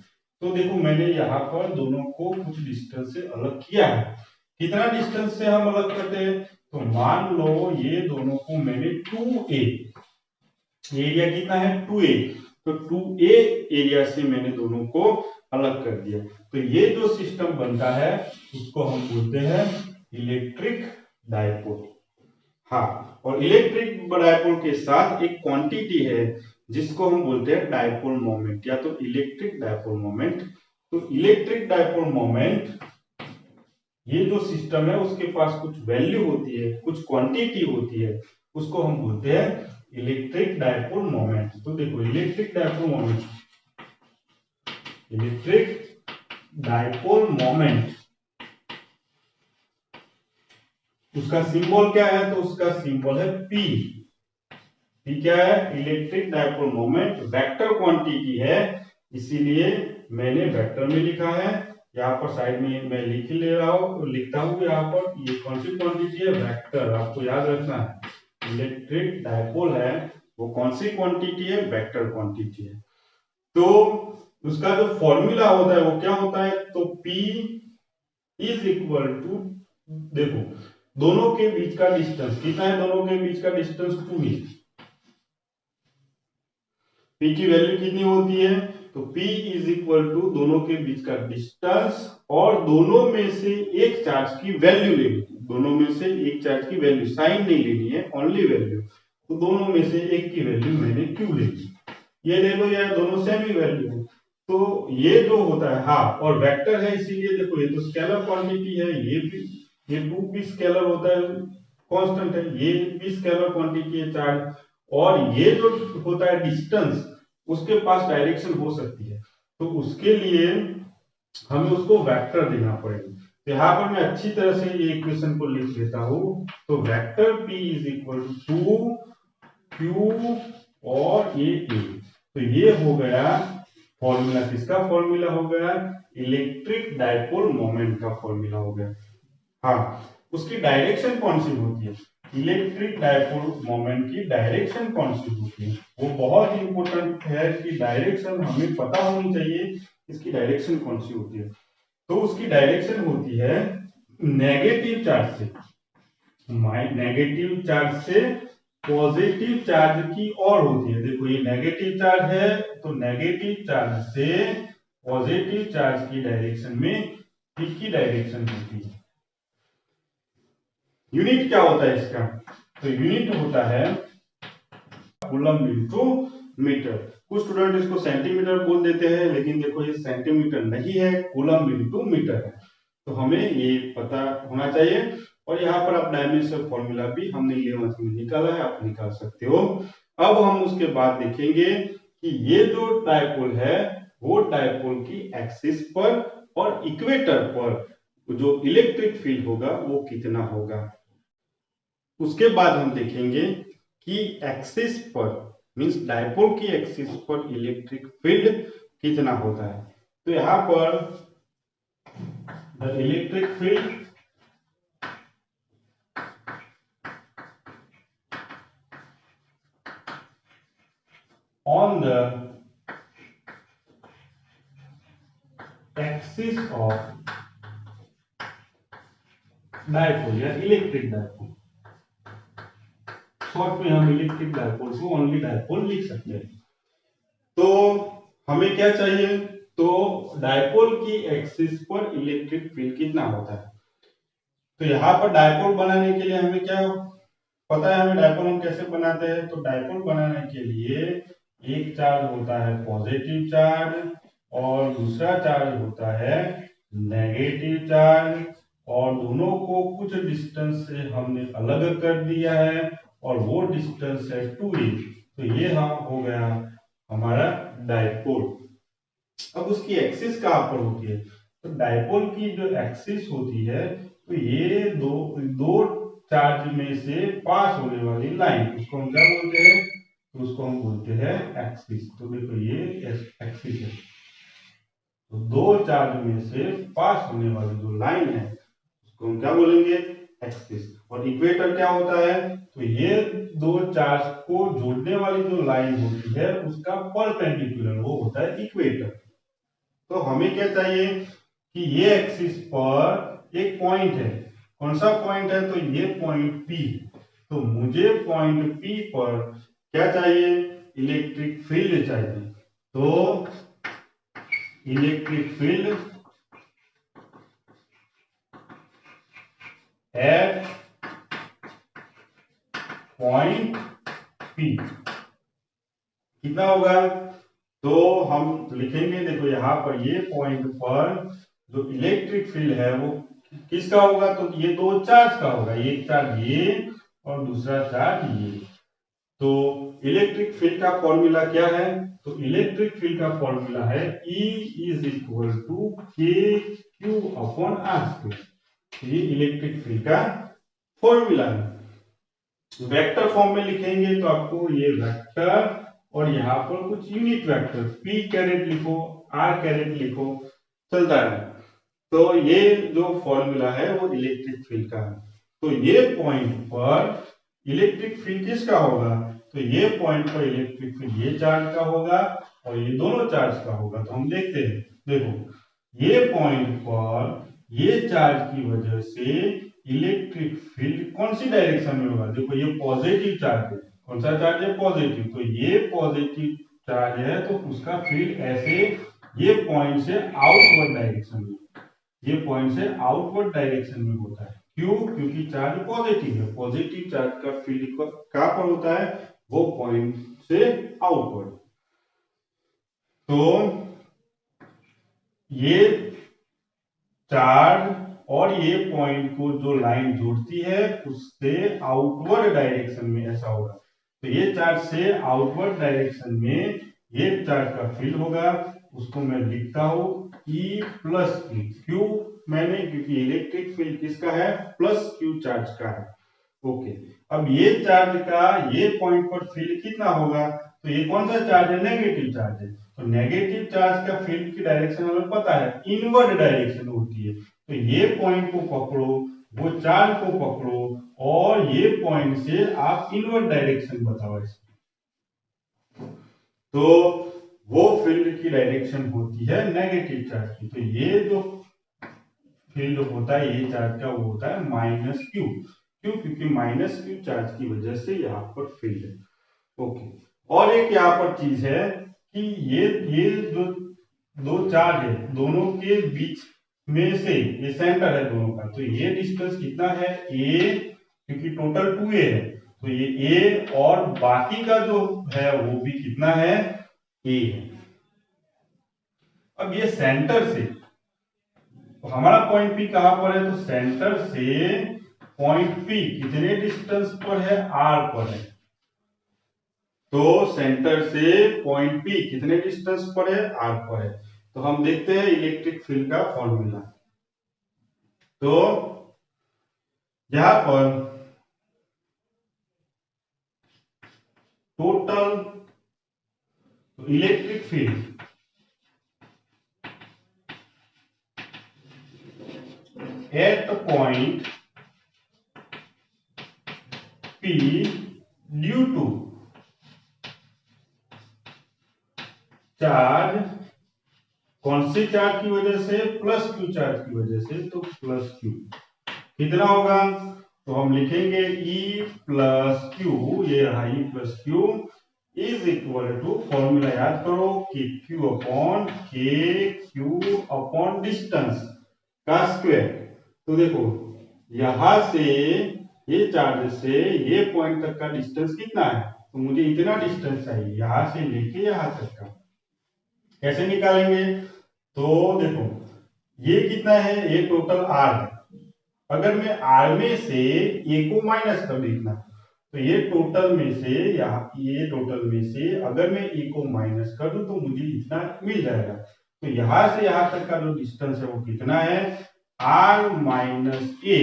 तो देखो मैंने यहाँ पर दोनों को कुछ डिस्टेंस से अलग किया है। कितना डिस्टेंस से हम अलग करते हैं, तो मान लो ये दोनों को मैंने 2a, एरिया कितना है 2a, तो 2a एरिया से मैंने दोनों को अलग कर दिया। तो ये जो सिस्टम बनता है उसको हम बोलते हैं इलेक्ट्रिक डायपोल। हाँ, और इलेक्ट्रिक डायपोल के साथ एक क्वांटिटी है जिसको हम बोलते हैं डायपोल मोमेंट, या तो इलेक्ट्रिक डायपोल मोमेंट। तो इलेक्ट्रिक डायपोल मोमेंट, ये जो सिस्टम है उसके पास कुछ वैल्यू होती है, कुछ क्वांटिटी होती है, उसको हम बोलते हैं इलेक्ट्रिक डायपोल मोमेंट। तो देखो electric dipole moment, electric dipole moment, उसका सिंबल क्या है, तो उसका सिंबल है P। P क्या है, electric dipole moment vector quantity है, इसीलिए मैंने वेक्टर में लिखा है। यहाँ पर साइड में मैं लिखता हूँ यहाँ पर, ये कौन सी क्वांटिटी है, वेक्टर। आपको याद रखना है इलेक्ट्रिक डायपोल है वो कौन सी क्वांटिटी है, वेक्टर क्वांटिटी है। तो उसका जो फॉर्मूला होता है वो क्या होता है, तो P इज इक्वल टू, देखो दोनों के बीच का डिस्टेंस कितना है, दोनों के बीच का डिस्टेंस 2 है। P की वैल्यू कितनी होती है, तो P इज इक्वल टू दोनों के बीच का डिस्टेंस और दोनों में से एक चार्ज की वैल्यू लेनी है। दोनों में से एक चार्ज की वैल्यू, साइन नहीं लेनी है, ओनली वैल्यू। तो दोनों में से एक की वैल्यू मैंने क्यू ले ली, ये ले लो, या दोनों सेम ही वैल्यू है। तो ये जो होता है, हाँ, और वेक्टर है इसीलिए देखो ये तो स्केलर क्वांटिटी है, ये भी, ये 2 भी स्केलर होता है, कांस्टेंट है, ये भी स्केलर क्वांटिटी है चार्ज। और ये जो होता है डिस्टेंस, उसके पास डायरेक्शन हो सकती है, तो उसके लिए हमें उसको वेक्टर देना पड़ेगा। तो यहाँ पर मैं अच्छी तरह से ये इक्वेशन को लिख लेता हूं। तो vector P is equal to 2Q और ये A। तो ये हो गया फॉर्मूला, किसका फॉर्मूला हो गया, इलेक्ट्रिक डायपोल मोमेंट का फॉर्मूला हो गया। हाँ, उसकी डायरेक्शन कौन सी होती है, इलेक्ट्रिक डायपोल मोमेंट की डायरेक्शन कौन सी होती है, वो बहुत इंपॉर्टेंट है कि डायरेक्शन हमें पता होनी चाहिए, इसकी डायरेक्शन कौन सी होती है। तो उसकी डायरेक्शन होती है नेगेटिव चार्ज से, नेगेटिव चार्ज से पॉजिटिव चार्ज की ओर होती है। देखो ये नेगेटिव चार्ज है, तो नेगेटिव चार्ज से पॉजिटिव चार्ज की डायरेक्शन में किसकी डायरेक्शन होती है। यूनिट क्या होता है इसका, तो यूनिट होता है कूलम इनटू मीटर। कुछ स्टूडेंट इसको सेंटीमीटर बोल देते हैं, लेकिन देखो ये सेंटीमीटर नहीं है, कूलम इनटू मीटर है। तो हमें ये पता होना चाहिए। और यहाँ पर आप डायमेंशन फॉर्मूला भी हमने 11th में निकाला है, आप निकाल सकते हो। अब हम उसके बाद देखेंगे कि ये जो डायपोल है वो डायपोल की एक्सिस पर और इक्वेटर पर जो इलेक्ट्रिक फील्ड होगा वो कितना होगा। उसके बाद हम देखेंगे कि एक्सिस पर, मींस डायपोल की एक्सिस पर इलेक्ट्रिक फील्ड कितना होता है। तो यहां पर the electric field on the axis of dipole या इलेक्ट्रिक डायपोल, शॉर्ट में हम इलेक्ट्रिक डायपोल को ओनली डायपोल लिख सकते हैं। तो हमें क्या चाहिए, तो डायपोल की एक्सिस पर इलेक्ट्रिक फील्ड कितना होता है। तो यहाँ पर डायपोल बनाने के लिए हमें क्या पता है, हमें डायपोल हम कैसे बनाते हैं। तो डायपोल बनाने के लिए एक चार्ज होता है पॉजिटिव चार्ज और दूसरा चार्ज होता है नेगेटिव चार्ज, और दोनों को कुछ डिस्टेंस से हमने अलग कर दिया है और वो डिस्टेंस है 2a। तो ये हो गया हमारा डायपोल। अब उसकी एक्सिस कहाँ पर होती है, तो डायपोल की जो एक्सिस होती है, तो ये दो दो चार्ज में से पास होने वाली लाइन, उसको हम क्या बोलते हैं, तो उसको हम बोलते हैं एक्सिस। तो देखो ये एक्सिस है, तो दो चार्ज में से पास होने वाली जो लाइन है उसको हम क्या बोलेंगे, एक्सिस। और इक्वेटर क्या होता है, तो ये दो चार्ज को जोड़ने वाली जो लाइन होती है उसका परपेंडिकुलर वो होता है इक्वेटर। तो हमें क्या चाहिए कि ये एक्सिस पर एक पॉइंट है, कौन सा पॉइंट है, तो ये पॉइंट P। तो मुझे पॉइंट P पर क्या चाहिए, इलेक्ट्रिक फील्ड चाहिए। तो electric field at point P कितना होगा, तो हम लिखेंगे, देखो यहाँ पर ये पॉइंट पर जो इलेक्ट्रिक फील्ड है वो किसका होगा, तो ये दो चार्ज का होगा, एक चार्ज ये और दूसरा चार्ज ये। तो इलेक्ट्रिक फील्ड का फॉर्मूला क्या है, तो इलेक्ट्रिक फील्ड का फॉर्मूला है E is equal to K Q upon R square. ये इलेक्ट्रिक फील्ड का फॉर्मूला है। वेक्टर फॉर्म में लिखेंगे तो आपको ये वेक्टर और यहाँ पर कुछ यूनिट वेक्टर P कैरेट लिखो, R कैरेट लिखो, चलता है। तो ये जो फॉर्मूला है वो इलेक्ट्रिक फील्ड का है। तो ये पॉइंट पर इलेक्ट्रिक फील्ड किसका होगा, तो ये पॉइंट पर इलेक्ट्रिक फील्ड ये चार्ज का होगा और ये दोनों चार्ज का होगा। तो हम देखते हैं, देखो ये पॉइंट पर ये चार्ज की वजह से इलेक्ट्रिक फील्ड कौन सी डायरेक्शन में होगा, देखो ये पॉजिटिव चार्ज है, कौन सा चार्ज है, पॉजिटिव। तो ये पॉजिटिव चार्ज है तो उसका फील्ड ऐसे ये पॉइंट से आउटवर्ड डायरेक्शन में, ये पॉइंट से आउटवर्ड डायरेक्शन में होता है। क्यों, क्योंकि चार्ज पॉजिटिव है, पॉजिटिव चार्ज का फील्ड कहां पर होता है, वो पॉइंट से आउटवर्ड। तो ये चार्ज और ये पॉइंट को जो लाइन जोड़ती है उससे आउटवर्ड डायरेक्शन में ऐसा होगा। तो ये चार्ज से आउटवर्ड डायरेक्शन में ये चार्ज का फील्ड होगा, उसको मैं लिखता हूं E प्लस क्यू। क्यों मैंने, क्योंकि इलेक्ट्रिक फील्ड किसका है, प्लस क्यू चार्ज का है। ओके, अब ये चार्ज का ये पॉइंट पर फील्ड कितना होगा, तो ये कौन सा चार्ज है, नेगेटिव चार्ज है। तो नेगेटिव चार्ज का फील्ड की डायरेक्शन हमें पता है, इनवर्ड डायरेक्शन होती है। तो ये पॉइंट को पकड़ो, वो चार्ज को पकड़ो और ये पॉइंट से आप इनवर्ड डायरेक्शन बताओ इसकी। तो वो फील्ड की डायरेक्शन होती है नेगेटिव चार्ज की। तो ये जो फील्ड होता है ये चार्ज का वो होता है माइनस क्यू। क्यों, क्योंकि माइनस क्यू चार्ज की वजह से यहाँ पर फील्ड है। ओके, और एक यहाँ पर चीज है कि ये जो दो चार्ज है दोनों के बीच में से ये सेंटर है दोनों का, तो ये डिस्टेंस कितना है, a, क्योंकि टोटल 2a है, तो ये a और बाकी का जो है वो भी कितना है, a है। अब ये सेंटर से, तो हमारा पॉइंट P कहां पर है, तो सेंटर से पॉइंट P कितने डिस्टेंस पर है, r पर है। तो सेंटर से पॉइंट P कितने डिस्टेंस पर है, r पर है। तो हम देखते हैं इलेक्ट्रिक फील्ड का फॉर्मूला। तो यहां पर total electric field at point P due to charge, कौन सी चार्ज की वजह से, प्लस क्यू चार्ज की वजह से, तो प्लस क्यू कितना होगा, तो हम लिखेंगे E प्लस क्यू, ये रहा E plus Q is equal to, formula याद करो कि Q upon K Q upon distance का स्क्वायर। तो देखो यहां से ये चार्ज से ये पॉइंट तक का डिस्टेंस कितना है, तो मुझे इतना डिस्टेंस चाहिए यहां से लेके यहां तक का। कैसे निकालेंगे, तो देखो ये कितना है, ये टोटल R है। अगर मैं R में से A को माइनस कर देना, तो ये टोटल में से, यहाँ ये टोटल में से अगर मैं A को माइनस कर दूं तो मुझे इतना मिल जाएगा। तो यहां से यहां तक का जो डिस्टेंस है वो कितना है, r माइनस ए,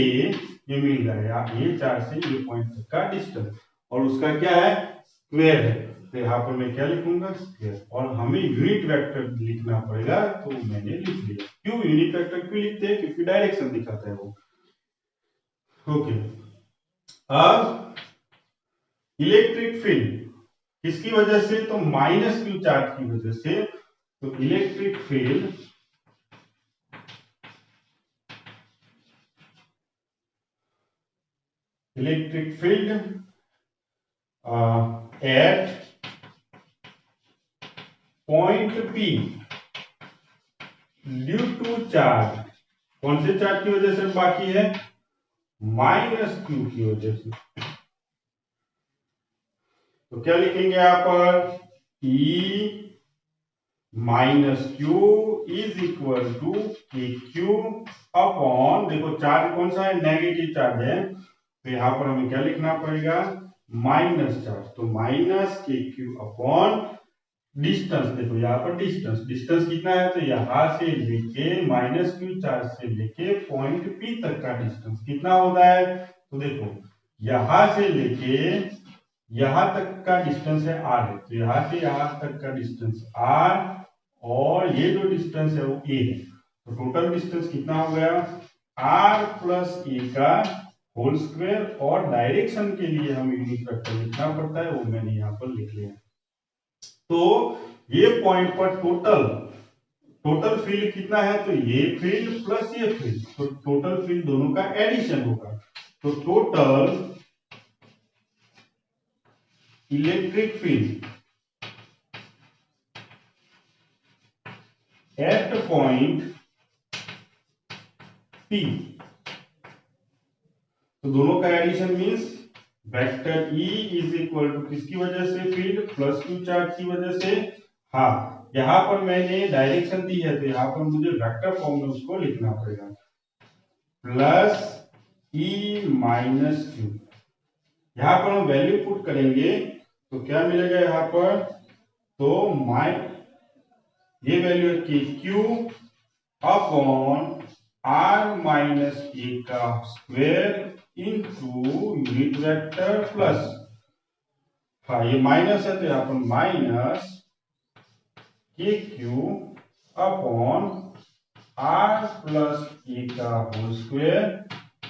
ये मिल गया ये 4 से ये पॉइंट तक का डिस्टेंस, और उसका क्या है, स्क्वायर है। तो यहाँ पर मैं क्या लिखूंगा, स्क्वायर, और हमें यूनिट वेक्टर लिखना पड़ेगा, तो मैंने लिख लिया। क्यों यूनिट वेक्टर क्यों लिखते हैं, क्योंकि डायरेक्शन दिखाता है वो। ओके, अब इलेक्ट्रिक फील्ड किसकी वजह से, तो माइनस क्यू चार्ज की वजह से। तो electric field at point P due to charge, कौन से चार्ज की वजह से बाकी है, माइनस क्यू की वजह से। तो क्या लिखेंगे यहाँ पर, E minus Q is equal to K Q upon, देखो चार्ज कौन सा है, नेगेटिव चार्ज है, तो यहाँ पर हमें क्या लिखना पड़ेगा, माइनस चार्ज। तो minus K Q upon distance, देखो यहाँ पर डिस्टेंस कितना है, तो यहाँ से लेके माइनस क्यू चार्ज से लेके पॉइंट P तक का डिस्टेंस कितना होता है, तो देखो यहां से लेके यहां तक का डिस्टेंस है r है, तो यहां से यहां तक का डिस्टेंस r, और ये जो डिस्टेंस है वो a है। तो टोटल डिस्टेंस कितना हो गया, r प्लस a का होल स्क्वायर, और डायरेक्शन के लिए हमें यूनिट वेक्टर लिखना पड़ता है, वो मैंने यहाँ पर लिख लिया। तो ये पॉइंट पर टोटल फील्ड कितना है, तो ये फील्ड प्लस ये फील्ड, तो टोटल फील्ड दोनों का एडिशन होगा। तो total electric field at point P, तो दोनों का addition means vector E is equal to किसकी वजह से, फील्ड प्लस क्यू चार्ज की वजह से। हाँ, यहाँ पर मैंने डायरेक्शन दी है, तो यहाँ पर मुझे वेक्टर फॉर्म में उसको लिखना पड़ेगा, प्लस E माइनस क्यू। यहाँ पर हम वैल्यू पुट करेंगे तो क्या मिलेगा यहाँ पर, तो ये वैल्यू है कि क्यू अपॉन r माइनस ए का square into unit vector plus, हाँ ये माइनस है तो यहाँ पर minus K Q upon r plus ए का whole square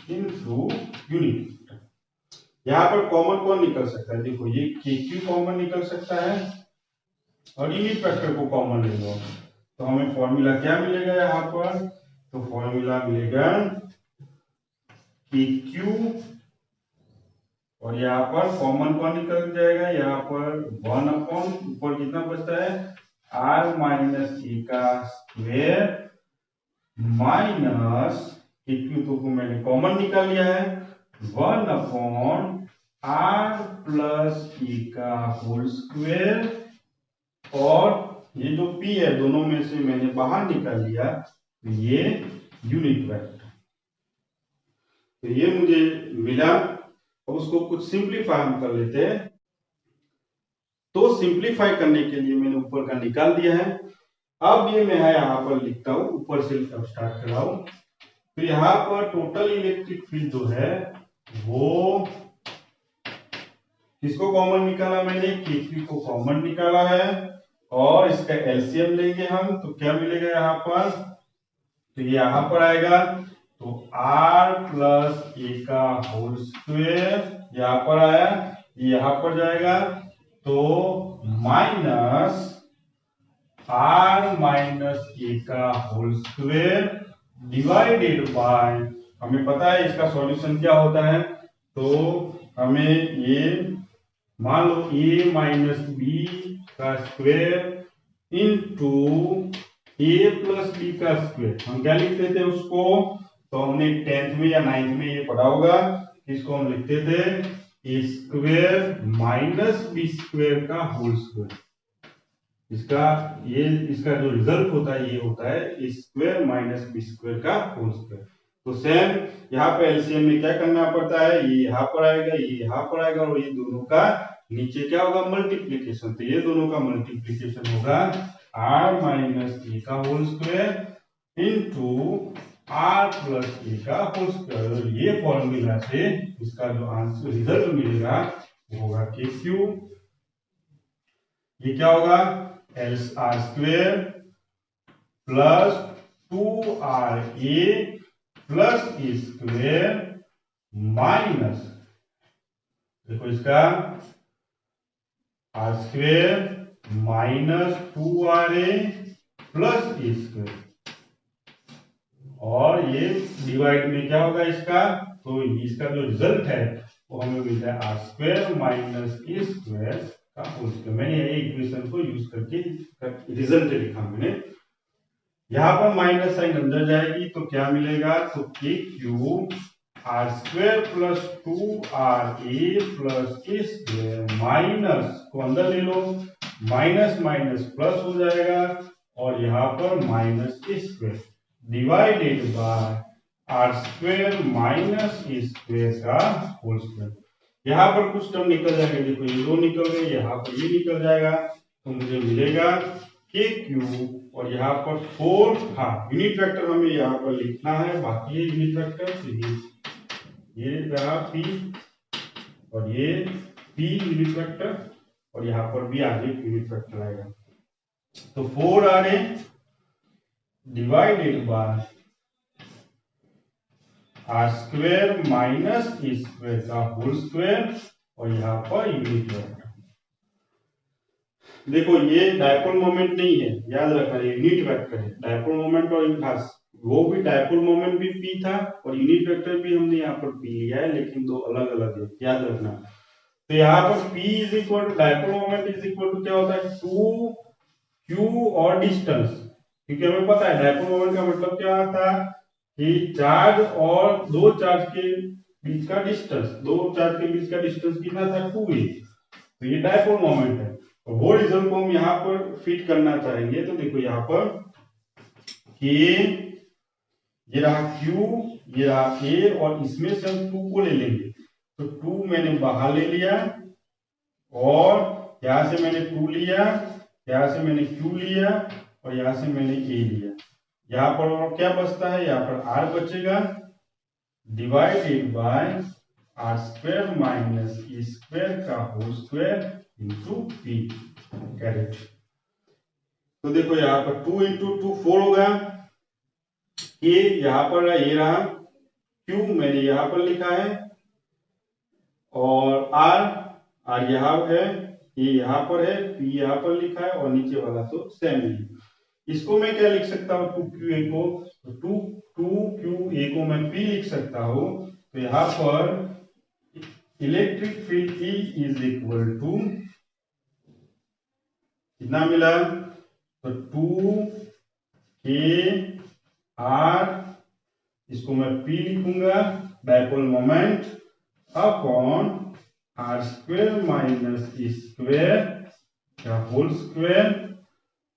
into unit vector. यहाँ पर कॉमन कौन निकल सकता है, देखो ये के क्यू कॉमन निकल सकता है, और यूनिट वेक्टर को कॉमन ले लो, तो हमें फॉर्मूला क्या मिलेगा यहाँ पर, तो फॉर्मूला मिलेगा कि क्यू, और यहाँ पर कॉमन कौन निकल जाएगा, यहाँ पर 1 अपॉन ऊपर कितना बचता है, r माइनस ए का स्क्वायर माइनस के क्यू, तो मैंने कॉमन निकाल लिया है, 1 अपॉन r प्लस ए का होल स्क्वायर, और ये जो P है दोनों में से मैंने बाहर निकाल लिया, तो ये यूनिट वेक्टर, तो ये मुझे मिला। अब उसको कुछ सिंप्लीफाई हम कर लेते हैं। तो सिंप्लीफाई करने के लिए मैंने ऊपर का निकाल दिया है, अब ये मैं यहाँ पर लिखता हूं, ऊपर से स्टार्ट कर रहा हूं। तो यहाँ पर टोटल इलेक्ट्रिक फील्ड जो है वो किसको कॉमन निकाला मैंने, के को कॉमन निकाला है, और इसका एलसीएम लेंगे हम, तो क्या मिलेगा यहाँ पर, तो ये यहाँ पर आएगा, तो r प्लस ए का होल स्क्वायर यहाँ पर आया, यहाँ पर जाएगा, तो माइनस r माइनस ए का होल स्क्वायर डिवाइडेड बाय, हमें पता है इसका सॉल्यूशन क्या होता है, तो हमें ये मान लो a माइनस बी का square into a plus B का स्क्वायर, हम क्या लिखते थे उसको, तो हमने 10th में या 9th में ये पढ़ा होगा, इसको हम लिखते थे a square minus B square का होल स्क्वायर। इसका जो रिजल्ट होता है ये होता है a square minus B square का होल स्क्वायर। तो सेम यहाँ पे एलसीएम में क्या करना पड़ता है, ये यहाँ पर आएगा, ये यहाँ पर आएगा, और ये दोनों का नीचे क्या होगा, मल्टीप्लीकेशन, तो ये दोनों का मल्टीप्लीकेशन होगा, आर माइनस ए का whole square into r plus ए का होल स्क्वायर। ये फॉर्मूला से इसका जो आंसर रिजल्ट मिलेगा वो होगा के क्यू। ये क्या होगा, l r square plus 2RA plus a square minus, देखो इसका r square minus 2RA plus a square, और ये डिवाइड में क्या होगा इसका, तो इसका जो रिजल्ट है वो हमें मिलता है आर स्क्वायर माइनस ए स्क्वायर का होल स्क्वायर। मैंने ये इक्वेशन को यूज करके रिजल्ट लिखा मैंने। यहां पर माइनस साइन अंदर जाएगी तो क्या मिलेगा, तो k q r square plus 2RA plus a square minus को अंदर ले लो, माइनस माइनस प्लस हो जाएगा और यहाँ पर minus A square divided by are square minus A square का होल स्क्वायर। यहाँ पर कुछ टर्म निकल जाएगा, देखो ये दो निकल गए, यहाँ पर ये निकल जाएगा, तो मुझे मिलेगा के क्यू और यहाँ पर 4, हाँ यूनिट वेक्टर हमें यहाँ पर लिखना है, बाकी ये यूनिट वेक्टर, तो ये रहा पी और ये पी यूनिट वेक्टर और यहाँ पर भी आगे यूनिट वेक्टर आएगा। तो 4RA divided by are square minus A square का होल स्क्वायर और यहाँ पर यूनिट वेक्टर। देखो ये डायपोल मोमेंट नहीं है, याद रखना ये यूनिट वेक्टर है। डायपोल मोमेंट और इनखास वो भी डायपोल मोमेंट भी पी था और यूनिट वेक्टर भी हमने यहाँ पर पी लिया है, लेकिन दो अलग अलग है, याद रखना। तो यहाँ पर P is equal to dipole moment is equal to क्या होता है, 2Q और डिस्टेंस, क्योंकि हमें पता है डायपोल मोमेंट का मतलब क्या होता है कि चार्ज और दो चार्ज के बीच का डिस्टेंस, दो चार्ज के बीच का डिस्टेंस कितना था, 2a, तो ये डायपोल मोमेंट है। तो वो रिजल्ट को हम यहाँ पर फिट करना चाहेंगे, तो देखो यहाँ पर के, ये रहा Q, ये रहा A और इसमें से हम 2 को ले लेंगे, तो 2 मैंने बाहर ले लिया और यहां से मैंने 2 लिया, यहां से मैंने Q लिया और यहां से मैंने A लिया। यहाँ पर और क्या बचता है, यहाँ पर R बचेगा divided by are square minus A square का whole square into p caret. तो देखो यहाँ पर 2 इंटू 2 4 होगा, ए यहाँ पर ये रहा, Q मैंने यहाँ पर लिखा है और R यहाँ है, ये यहाँ पर है, P यहाँ पर लिखा है और नीचे वाला तो सेम ही। इसको मैं क्या लिख सकता हूँ, 2QA को, तो 2QA को मैं P लिख सकता हूँ। तो यहाँ पर electric field E is equal to कितना मिला, तो 2KR, इसको मैं P लिखूंगा dipole moment upon R square minus ए स्क्वायर का होल स्क्वायर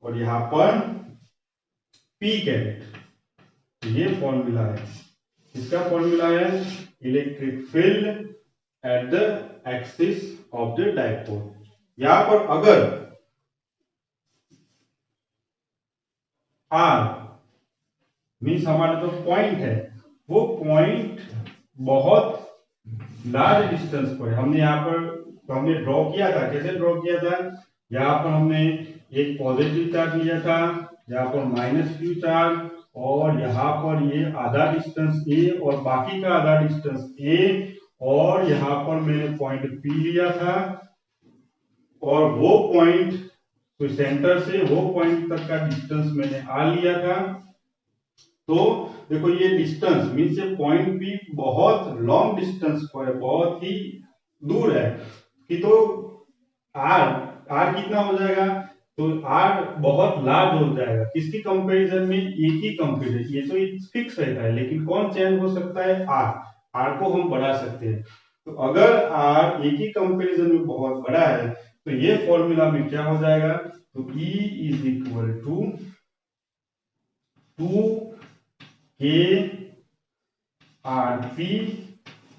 और यहाँ पर P कैरेट। ये फॉर्मूला है, इसका फॉर्मूला है electric field at the axis of the dipole. यहां पर अगर R मीन्स हमारा जो पॉइंट है वो पॉइंट बहुत लार्ज डिस्टेंस पर है, हमने यहाँ पर हमने ड्रॉ किया था, कैसे ड्रॉ किया था, यहाँ पर हमने एक पॉजिटिव चार्ज लिया था, यहाँ पर -Q चार्ज और यहाँ पर ये आधा डिस्टेंस A और बाकी का आधा डिस्टेंस A और यहाँ पर मैंने पॉइंट P लिया था और वो पॉइंट तो सेंटर से वो पॉइंट तक का डिस्टेंस मैंने R लिया था। तो देखो ये डिस्टेंस मीन्स ये पॉइंट भी बहुत लॉन्ग डिस्टेंस पर है, बहुत ही दूर है कि तो R कितना हो जाएगा, तो R बहुत लार्ज हो जाएगा, किसकी कंपैरिजन में, एक ही कंपैरिजन, ये तो फिक्स रहता है लेकिन कौन चेंज हो सकता है, R को हम बढ़ा सकते हैं। तो अगर R एक ही कंपैरिजन में बहुत बड़ा है तो ये फॉर्मूला में क्या हो जाएगा, तो E is equal to 2KRP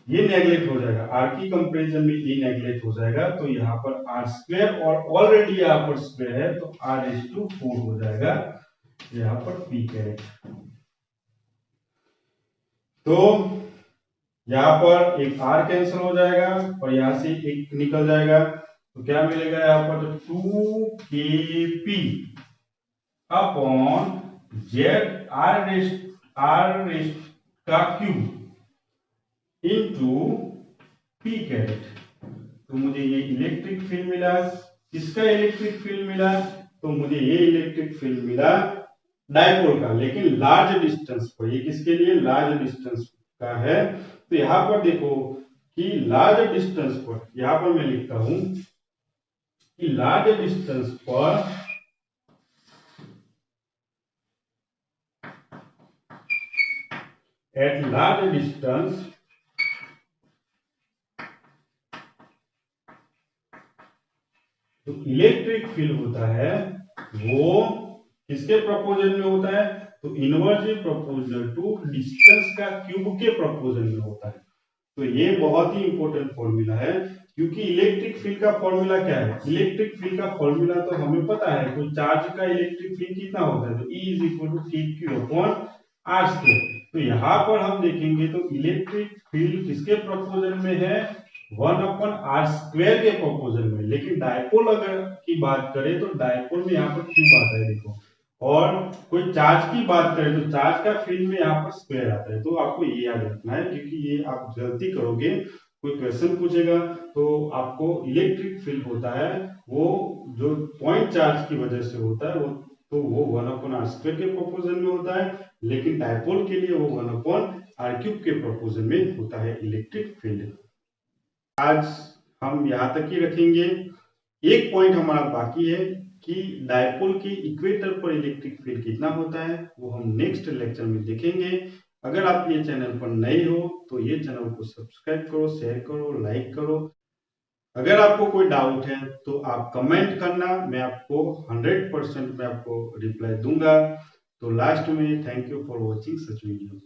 ये नेगलेक्ट हो जाएगा, आर की कंपैरिजन में ये नेगलेक्ट हो जाएगा, तो यहाँ पर आर स्क्वायर और ऑलरेडी यहाँ पर स्क्वायर है तो आर इज टू 4 हो जाएगा यहाँ पर पी कैरेट। तो यहाँ पर एक आर कैंसिल हो जाएगा और यहाँ से एक निकल जाएगा, तो क्या मिलेगा यहाँ पर 2kp upon Z R rest का क्यूब इनटू पी कैरेट। तो मुझे ये इलेक्ट्रिक फील्ड मिला, किसका इलेक्ट्रिक फील्ड मिला, तो मुझे ये इलेक्ट्रिक फील्ड मिला डायपोल का, लेकिन लार्ज डिस्टेंस पर। ये किसके लिए, लार्ज डिस्टेंस का है। तो यहां पर देखो कि लार्ज डिस्टेंस पर, यहां पर मैं लिखता हूं कि लार्ज डिस्टेंस पर एट लार्ज डिस्टेंस तो इलेक्ट्रिक फील्ड होता है वो किसके प्रोपोर्शनल में होता है, तो इनवर्सली प्रोपोर्शनल टू डिस्टेंस का क्यूब के प्रोपोर्शनल में होता है। तो ये बहुत ही इंपॉर्टेंट फॉर्मूला है, क्योंकि इलेक्ट्रिक फील्ड का फॉर्मूला क्या है, इलेक्ट्रिक फील्ड का फॉर्मूला तो हमें पता है, कोई चार्ज का इलेक्ट्रिक फील्ड कितना होता है, तो E is equal to KQ upon R square. तो यहाँ पर हम देखेंगे तो इलेक्ट्रिक फील्ड किसके प्रोपोर्शनल में है, 1 अपॉन R स्क्वायर के प्रोपोर्शनल में। लेकिन डायपोल अगर की बात करें तो डायपोल में यहाँ पर क्यूब आता है देखो, और कोई चार्ज की बात करें तो चार्ज का फील्ड में यहाँ पर स्क्वायर आता है। तो आपको ये याद रखना है, क्योंकि ये आप गलती करोगे, कोई क्वेश्चन पूछेगा तो आपको इलेक्ट्रिक फील्ड होता है वो जो पॉइंट चार्ज की वजह से होता है, वो तो वो 1 अपॉन आर स्क्वायर के प्रोपोर्शन में होता है, लेकिन डायपोल के लिए वो 1 अपॉन आर क्यूब के प्रोपोर्शन में होता है इलेक्ट्रिक फील्ड। आज हम यहाँ तक ही रखेंगे। एक पॉइंट हमारा बाकी है कि डायपोल के इक्वेटर पर इलेक्ट्रिक फील्ड कितना होता है, वो हम नेक्स्ट लेक्चर में देखेंगे। अगर आप ये चैनल पर नए हो तो ये चैनल को सब्सक्राइब करो, शेयर करो, लाइक करो। अगर आपको कोई डाउट है तो आप कमेंट करना, मैं आपको 100% मैं आपको रिप्लाई दूंगा। तो लास्ट में thank you for watching such video.